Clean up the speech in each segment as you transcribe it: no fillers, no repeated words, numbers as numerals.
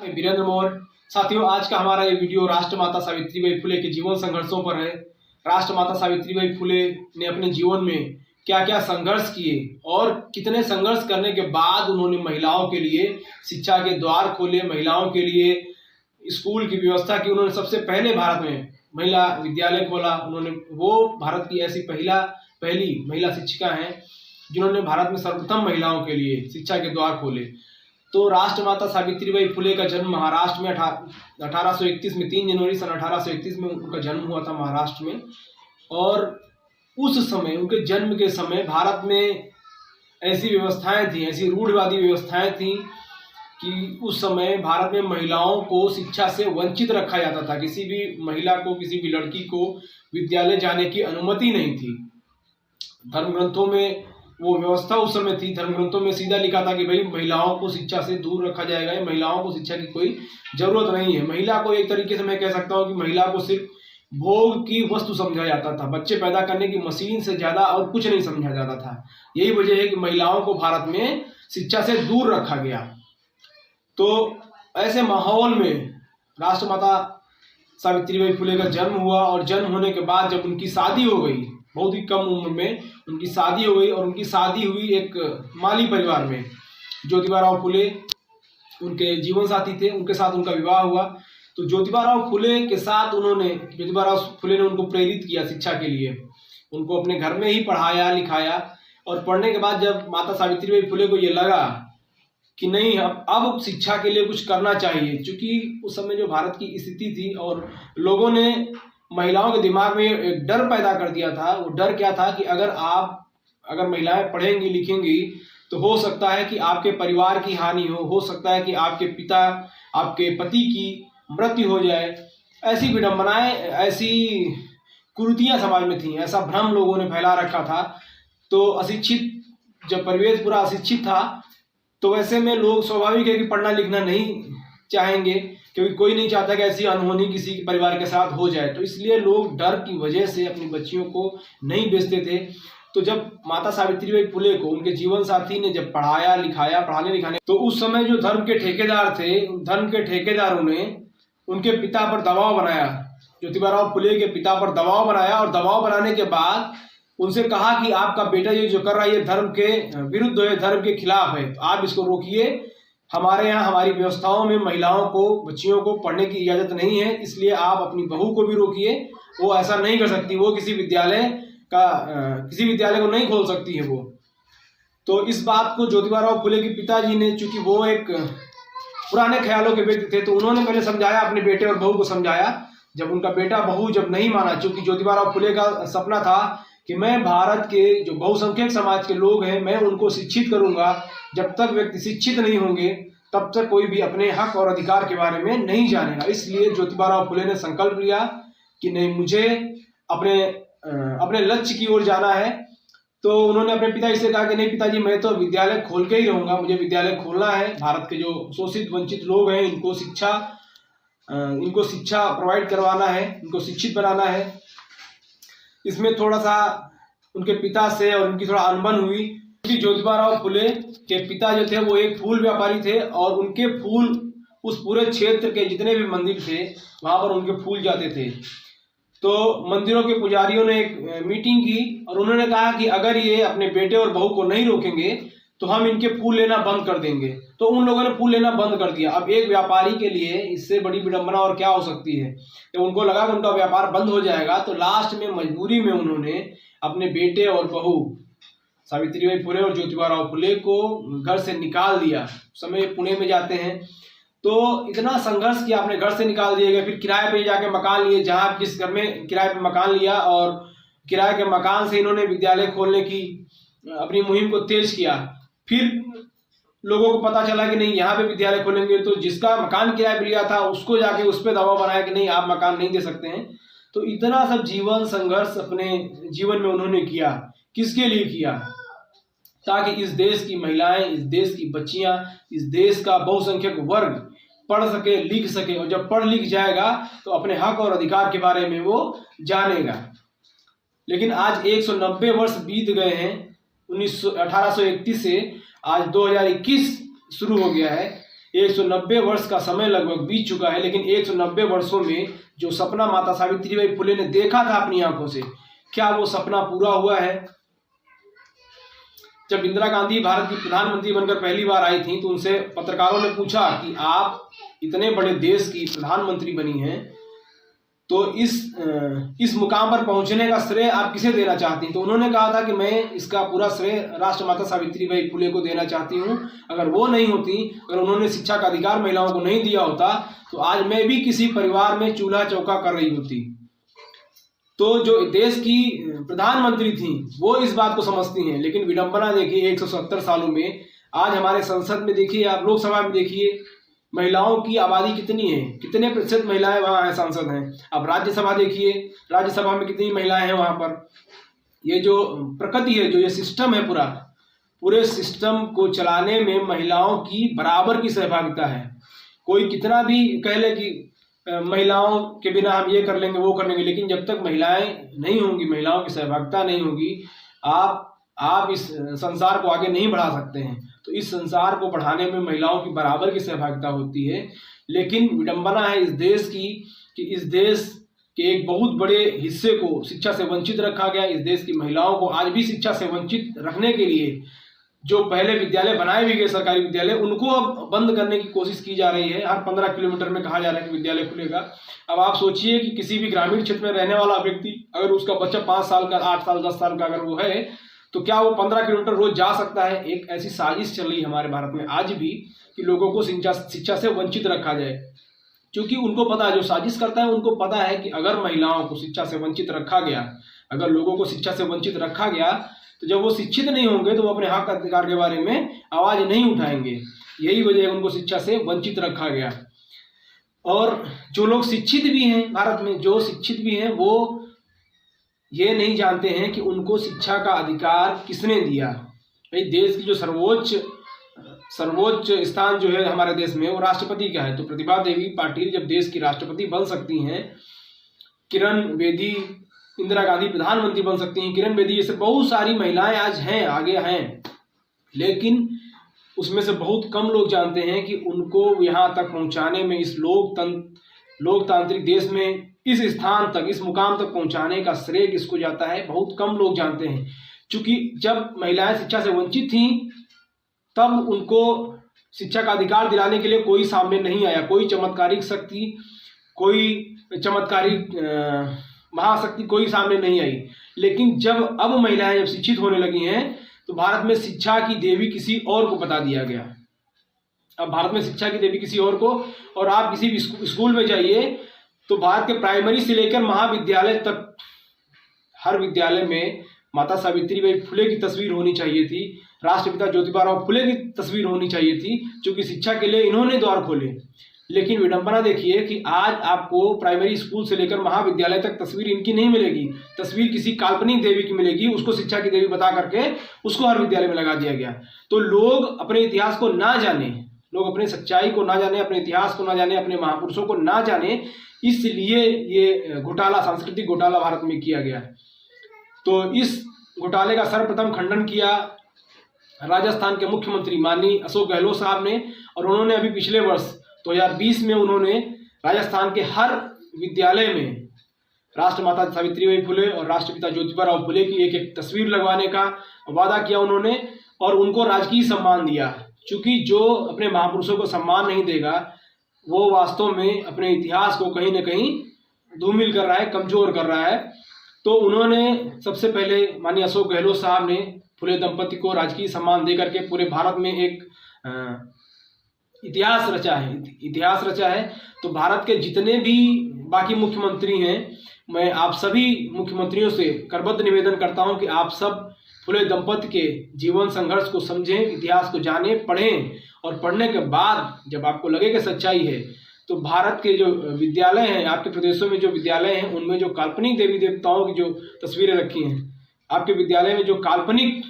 मैं वीरेंद्र मौर्य। साथियों, आज का हमारा ये वीडियो राष्ट्रमाता सावित्रीबाई फुले के जीवन संघर्षों पर है। राष्ट्रमाता सावित्रीबाई फुले ने अपने जीवन में क्या क्या संघर्ष किए और कितने संघर्ष करने के बाद उन्होंने महिलाओं के लिए शिक्षा के द्वार खोले, महिलाओं के लिए स्कूल की व्यवस्था की। उन्होंने सबसे पहले भारत में महिला विद्यालय खोला। उन्होंने वो भारत की ऐसी पहली महिला शिक्षिका हैं जिन्होंने भारत में सर्वप्रथम महिलाओं के लिए शिक्षा के द्वार खोले। तो राष्ट्रमाता सावित्रीबाई फुले का जन्म महाराष्ट्र में 1831 में 3 जनवरी सन 1831 में उनका जन्म हुआ था महाराष्ट्र में। और उस समय, उनके जन्म के समय भारत में ऐसी व्यवस्थाएं थी, ऐसी रूढ़िवादी व्यवस्थाएं थी कि उस समय भारत में महिलाओं को शिक्षा से वंचित रखा जाता था। किसी भी महिला को, किसी भी लड़की को विद्यालय जाने की अनुमति नहीं थी। धर्म ग्रंथों में वो व्यवस्था उस समय थी। धर्म ग्रंथों में सीधा लिखा था कि भाई महिलाओं को शिक्षा से दूर रखा जाएगा, महिलाओं को शिक्षा की कोई जरूरत नहीं है। महिला को एक तरीके से मैं कह सकता हूँ कि महिला को सिर्फ भोग की वस्तु समझा जाता था। बच्चे पैदा करने की मशीन से ज्यादा और कुछ नहीं समझा जाता था। यही वजह है कि महिलाओं को भारत में शिक्षा से दूर रखा गया। तो ऐसे माहौल में राष्ट्रमाता सावित्रीबाई फुले का जन्म हुआ और जन्म होने के बाद जब उनकी शादी हो गई, बहुत ही कम उम्र में उनकी शादी हो गई और उनकी शादी हुई एक माली परिवार में। ज्योतिबाराव फुले उनके जीवन साथी थे, उनके साथ उनका विवाह हुआ। तो ज्योतिबाराव फुले के साथ ज्योतिबाराव फुले ने उनको प्रेरित किया शिक्षा के लिए। उनको अपने घर में ही पढ़ाया लिखाया और पढ़ने के बाद जब माता सावित्रीबाई फुले को ये लगा कि नहीं, अब शिक्षा के लिए कुछ करना चाहिए, क्योंकि उस समय जो भारत की स्थिति थी और लोगों ने महिलाओं के दिमाग में एक डर पैदा कर दिया था। वो डर क्या था कि अगर महिलाएं पढ़ेंगी लिखेंगी तो हो सकता है कि आपके परिवार की हानि हो सकता है कि आपके पति की मृत्यु हो जाए। ऐसी विडंबनाएं, ऐसी कुरीतियां समाज में थी, ऐसा भ्रम लोगों ने फैला रखा था। तो जब परिवेश पूरा अशिक्षित था तो वैसे में लोग स्वाभाविक है कि पढ़ना लिखना नहीं चाहेंगे, क्योंकि कोई नहीं चाहता कि ऐसी अनहोनी किसी के परिवार के साथ हो जाए। तो इसलिए लोग डर की वजह से अपनी बच्चियों को नहीं भेजते थे। तो जब माता सावित्रीबाई फुले को उनके जीवन साथी ने जब पढ़ाने लिखाने, तो उस समय जो धर्म के ठेकेदार थे, धर्म के ठेकेदारों ने उनके पिता पर दबाव बनाया, ज्योतिबाराव फुले के पिता पर दबाव बनाया। और दबाव बनाने के बाद उनसे कहा कि आपका बेटा ये जो कर रहा है ये धर्म के विरुद्ध है, धर्म के खिलाफ है, तो आप इसको रोकिए। हमारे यहाँ हमारी व्यवस्थाओं में महिलाओं को, बच्चियों को पढ़ने की इजाजत नहीं है, इसलिए आप अपनी बहू को भी रोकिए। वो ऐसा नहीं कर सकती, वो किसी विद्यालय को नहीं खोल सकती है वो। तो इस बात को ज्योतिबाराव फुले के पिताजी ने, चूंकि वो एक पुराने ख्यालों के व्यक्ति थे, तो उन्होंने पहले समझाया, अपने बेटे और बहू को समझाया। जब उनका बेटा बहू जब नहीं माना, चूंकि ज्योतिबाराव फुले का सपना था कि मैं भारत के जो बहुसंख्यक समाज के लोग हैं मैं उनको शिक्षित करूंगा। जब तक व्यक्ति शिक्षित नहीं होंगे तब तक कोई भी अपने हक और अधिकार के बारे में नहीं जानेगा। इसलिए ज्योतिबाराव फुले ने संकल्प लिया कि नहीं, मुझे अपने लक्ष्य की ओर जाना है। तो उन्होंने अपने पिताजी से कहा कि नहीं पिताजी, मैं तो विद्यालय खोल के ही रहूंगा, मुझे विद्यालय खोलना है। भारत के जो शोषित वंचित लोग हैं इनको शिक्षा प्रोवाइड करवाना है, इनको शिक्षित बनाना है। इसमें थोड़ा सा उनके पिता से और उनकी थोड़ा अनबन हुई, क्योंकि ज्योतिबाराव फुले के पिता जो थे वो एक फूल व्यापारी थे और उनके फूल उस पूरे क्षेत्र के जितने भी मंदिर थे वहां पर उनके फूल जाते थे। तो मंदिरों के पुजारियों ने एक मीटिंग की और उन्होंने कहा कि अगर ये अपने बेटे और बहू को नहीं रोकेंगे तो हम इनके फूल लेना बंद कर देंगे। तो उन लोगों ने फूल लेना बंद कर दिया। अब एक व्यापारी के लिए इससे बड़ी विडंबना और क्या हो सकती है। तो उनको लगा कि उनका व्यापार बंद हो जाएगा, तो लास्ट में मजबूरी में उन्होंने अपने बेटे और बहू सावित्रीबाई फुले और ज्योतिबाराव फुले को घर से निकाल दिया। समय पुणे में जाते हैं तो इतना संघर्ष किया, अपने घर से निकाल दिए गए। फिर किराए पे जाके मकान लिए, जहाँ जिस घर में किराए पे मकान लिया और किराए के मकान से इन्होंने विद्यालय खोलने की अपनी मुहिम को तेज किया। फिर लोगों को पता चला कि नहीं, यहाँ पे विद्यालय खोलेंगे, तो जिसका मकान किराए पे लिया था उसको जाके उस पर दबाव बनाया कि नहीं, आप मकान नहीं दे सकते हैं। तो इतना सब जीवन संघर्ष अपने जीवन में उन्होंने किया। किसके लिए किया? ताकि इस देश की महिलाएं, इस देश की बच्चियां, इस देश का बहुसंख्यक वर्ग पढ़ सके, लिख सके। और जब पढ़ लिख जाएगा तो अपने हक और अधिकार के बारे में वो जानेगा। लेकिन आज 190 वर्ष बीत गए हैं। 1831 से आज 2021 शुरू हो गया है। 190 वर्ष का समय लगभग बीत चुका है, लेकिन 190 वर्षों में जो सपना माता सावित्रीबाई फुले ने देखा था अपनी आंखों से, क्या वो सपना पूरा हुआ है? जब इंदिरा गांधी भारत की प्रधानमंत्री बनकर पहली बार आई थी तो उनसे पत्रकारों ने पूछा कि आप इतने बड़े देश की प्रधानमंत्री बनी हैं, तो इस मुकाम पर पहुंचने का श्रेय आप किसे देना चाहती हैं? तो उन्होंने कहा था कि मैं इसका पूरा श्रेय राष्ट्रमाता सावित्रीबाई फुले को देना चाहती हूं। अगर वो नहीं होती, अगर उन्होंने शिक्षा का अधिकार महिलाओं को नहीं दिया होता, तो आज मैं भी किसी परिवार में चूल्हा चौका कर रही होती। तो जो देश की प्रधानमंत्री थी वो इस बात को समझती हैं, लेकिन विडंबना देखिए 170 सालों में आज हमारे संसद में देखिए, आप लोकसभा में देखिए, महिलाओं की आबादी कितनी है, कितने प्रतिशत महिलाएं वहां हैं, सांसद हैं। अब राज्यसभा देखिए, राज्यसभा में कितनी महिलाएं हैं वहां पर। ये जो प्रकृति है, जो ये सिस्टम है, पूरे सिस्टम को चलाने में महिलाओं की बराबर की सहभागिता है। कोई कितना भी कह ले कि महिलाओं के बिना हम ये कर लेंगे वो कर लेंगे, लेकिन जब तक महिलाएं नहीं होंगी, महिलाओं की सहभागिता नहीं होगी, आप इस संसार को आगे नहीं बढ़ा सकते हैं। तो इस संसार को बढ़ाने में महिलाओं की बराबर की सहभागिता होती है। लेकिन विडंबना है इस देश की कि इस देश के एक बहुत बड़े हिस्से को शिक्षा से वंचित रखा गया। इस देश की महिलाओं को आज भी शिक्षा से वंचित रखने के लिए जो पहले विद्यालय बनाए भी गए, सरकारी विद्यालय, उनको अब बंद करने की कोशिश की जा रही है। हर 15 किलोमीटर में कहा जा रहा है कि विद्यालय खुलेगा। अब आप सोचिए कि किसी भी ग्रामीण क्षेत्र में रहने वाला व्यक्ति, अगर उसका बच्चा 5 साल का, 8 साल, 10 साल का अगर वो है, तो क्या वो 15 किलोमीटर रोज जा सकता है? एक ऐसी साजिश चल रही है हमारे भारत में आज भी कि लोगों को शिक्षा से वंचित रखा जाए, क्योंकि उनको पता है, जो साजिश करता है उनको पता है कि अगर महिलाओं को शिक्षा से वंचित रखा गया, अगर लोगों को शिक्षा से वंचित रखा गया, तो जब वो शिक्षित नहीं होंगे तो वो अपने हक अधिकार के बारे में आवाज नहीं उठाएंगे। यही वजह है उनको शिक्षा से वंचित रखा गया। और जो लोग शिक्षित भी हैं भारत में, जो शिक्षित भी हैं, वो ये नहीं जानते हैं कि उनको शिक्षा का अधिकार किसने दिया। भाई देश की जो सर्वोच्च स्थान जो है हमारे देश में, वो राष्ट्रपति का है। तो प्रतिभा देवी पाटिल जब देश की राष्ट्रपति बन सकती हैं, किरण बेदी, इंदिरा गांधी प्रधानमंत्री बन सकती हैं, किरण बेदी जैसे बहुत सारी महिलाएं आज हैं, आगे हैं, लेकिन उसमें से बहुत कम लोग जानते हैं कि उनको यहाँ तक पहुँचाने में, इस लोकतांत्रिक देश में इस स्थान तक, इस मुकाम तक पहुँचाने का श्रेय किसको जाता है, बहुत कम लोग जानते हैं। क्योंकि जब महिलाएं शिक्षा से वंचित थीं, तब उनको शिक्षा का अधिकार दिलाने के लिए कोई सामने नहीं आया, कोई चमत्कारिक शक्ति, कोई चमत्कारिक महाशक्ति कोई सामने नहीं आई। लेकिन अब महिलाएं जब शिक्षित होने लगी हैं, तो भारत में शिक्षा की देवी किसी और को बता दिया गया। अब भारत में शिक्षा की देवी किसी और को, और आप किसी भी स्कूल में जाइए तो भारत के प्राइमरी से लेकर महाविद्यालय तक हर विद्यालय में माता सावित्रीबाई फुले की तस्वीर होनी चाहिए थी, राष्ट्रपिता ज्योतिबा फुले की तस्वीर होनी चाहिए थी, क्योंकि शिक्षा के लिए इन्होंने द्वार खोले। लेकिन विडंबना देखिए कि आज आपको प्राइमरी स्कूल से लेकर महाविद्यालय तक तस्वीर इनकी नहीं मिलेगी, तस्वीर किसी काल्पनिक देवी की मिलेगी, उसको शिक्षा की देवी बता करके उसको हर विद्यालय में लगा दिया गया। तो लोग अपने इतिहास को ना जाने, लोग अपने सच्चाई को ना जाने, अपने इतिहास को ना जाने, अपने महापुरुषों को ना जाने, इसलिए ये घोटाला, सांस्कृतिक घोटाला भारत में किया गया। तो इस घोटाले का सर्वप्रथम खंडन किया राजस्थान के मुख्यमंत्री माननीय अशोक गहलोत साहब ने, और उन्होंने अभी पिछले वर्ष 2020 में उन्होंने राजस्थान के हर विद्यालय में राष्ट्रमाता सावित्रीबाई फुले और राष्ट्रपिता ज्योतिबा फुले की एक एक तस्वीर लगवाने का वादा किया उन्होंने, और उनको राजकीय सम्मान दिया। क्योंकि जो अपने महापुरुषों को सम्मान नहीं देगा, वो वास्तव में अपने इतिहास को कहीं ना कहीं धूमिल कर रहा है, कमजोर कर रहा है। तो उन्होंने सबसे पहले माननीय अशोक गहलोत साहब ने फुले दंपति को राजकीय सम्मान दे करके पूरे भारत में एक इतिहास रचा है। तो भारत के जितने भी बाकी मुख्यमंत्री हैं, मैं आप सभी मुख्यमंत्रियों से करबद्ध निवेदन करता हूं कि आप सब फुले दंपति के जीवन संघर्ष को समझें, इतिहास को जानें, पढ़ें, और पढ़ने के बाद जब आपको लगे कि सच्चाई है, तो भारत के जो विद्यालय हैं, आपके प्रदेशों में जो विद्यालय हैं, उनमें जो काल्पनिक देवी देवताओं की जो तस्वीरें रखी हैं, आपके विद्यालय में जो काल्पनिक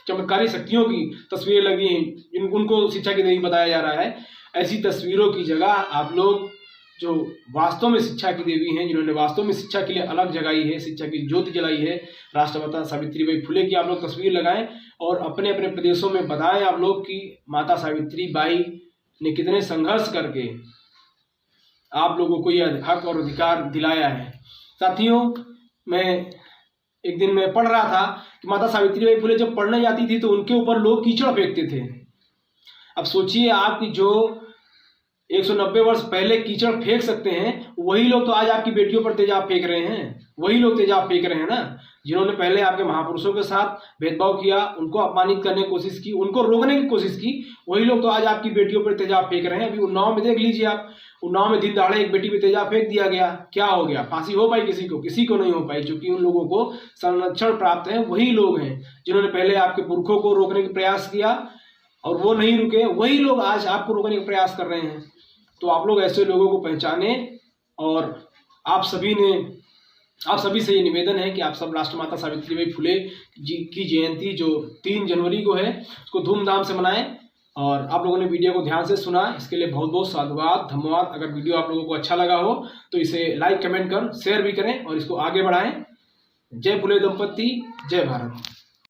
चमत्कारी शक्तियों की तस्वीरें लगी हैं, उनको शिक्षा की देवी बताया जा रहा है, ऐसी तस्वीरों की जगह आप लोग जो वास्तव में शिक्षा की देवी हैं, जिन्होंने वास्तव में शिक्षा के लिए अलग जगाई है, शिक्षा की ज्योति जलाई है, राष्ट्रमाता सावित्रीबाई फुले की आप लोग तस्वीर लगाएं और अपने अपने प्रदेशों में बताएं आप लोग कि माता सावित्रीबाई ने कितने संघर्ष करके आप लोगों को यह हक और अधिकार दिलाया है। साथियों, मैं एक दिन मैं पढ़ रहा था कि माता सावित्रीबाई फुले जब पढ़ने जाती थी तो उनके ऊपर लोग कीचड़ फेंकते थे। अब सोचिए, आपकी जो 190 वर्ष पहले कीचड़ फेंक सकते हैं, वही लोग तो आज आपकी बेटियों पर तेजाब फेंक रहे हैं। वही लोग तेजाब फेंक रहे हैं ना, जिन्होंने पहले आपके महापुरुषों के साथ भेदभाव किया, उनको अपमानित करने की कोशिश की, उनको रोकने की कोशिश की, वही लोग तो आज आपकी बेटियों पर तेजाब फेंक रहे हैं। अभी उन्नाव में देख लीजिए आप, उन्नाव में दिन दहाड़े एक बेटी पे तेजाब फेंक दिया गया। क्या हो गया? फांसी हो पाई किसी को? किसी को नहीं हो पाई, क्योंकि उन लोगों को संरक्षण प्राप्त है। वही लोग हैं जिन्होंने पहले आपके पुरखों को रोकने का प्रयास किया और वो नहीं रुके, वही लोग आज आपको रोकने का प्रयास कर रहे हैं। तो आप लोग ऐसे लोगों को पहचाने, और आप सभी से ये निवेदन है कि आप सब राष्ट्रमाता सावित्रीबाई फुले जी की जयंती जो 3 जनवरी को है, उसको धूमधाम से मनाएं। और आप लोगों ने वीडियो को ध्यान से सुना, इसके लिए बहुत बहुत साधुवाद, धन्यवाद। अगर वीडियो आप लोगों को अच्छा लगा हो तो इसे लाइक, कमेंट कर शेयर भी करें और इसको आगे बढ़ाएं। जय फुले दंपति, जय भारत।